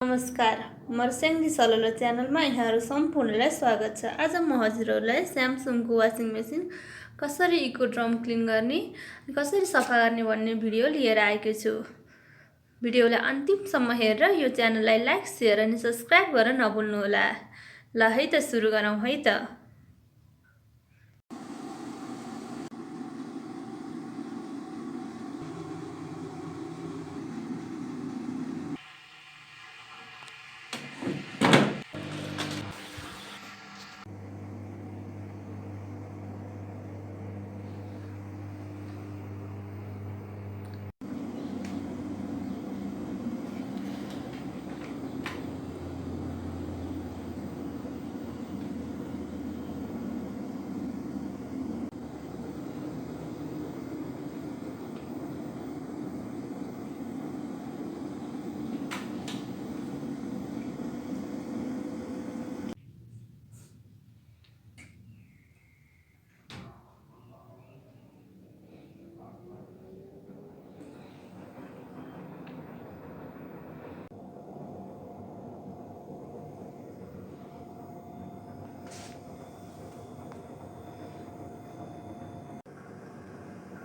नमस्कार, मर्स्याङ्दी सलला च्यानलमा यहाँहरू सम्पूर्णलाई स्वागत छ। आज म हजुरहरूलाई स्यामसङको वासिङ मेसिन कसरी इको ड्रम क्लिन गर्ने, कसरी सफा गर्ने भन्ने भिडियो लिएर आएको छु। भिडियोलाई अन्तिमसम्म हेरेर यो च्यानललाई लाइक, शेयर अनि सब्स्क्राइब गर्न नभुल्नुहोला। ल है त सुरु गरौँ है त।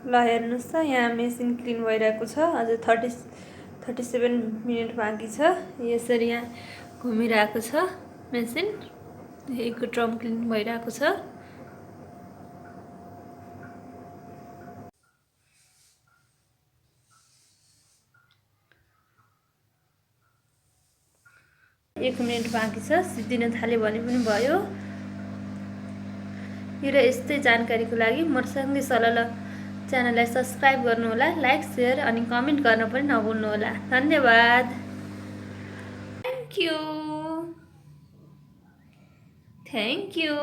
ल हेर्नुहोस् त, यहाँ मेसिन क्लिन भइरहेको छ। अझै 37 मिनट बाँकी छ। यसरी यहाँ घुमिरहेको छ मेसिन। इको ड्रम क्लिन भइरहेको छ। एक मिनट बाँकी छ, सिद्धिन थाल्यो भने पनि भयो। र यस्तै जानकारीको लागि मर्स्याङ्दी सलला च्यानललाई सब्स्क्राइब गर्नुहोला, लाइक, शेयर अनि कमेन्ट गर्न पनि नभुल्नुहोला। धन्यवाद। Thank you.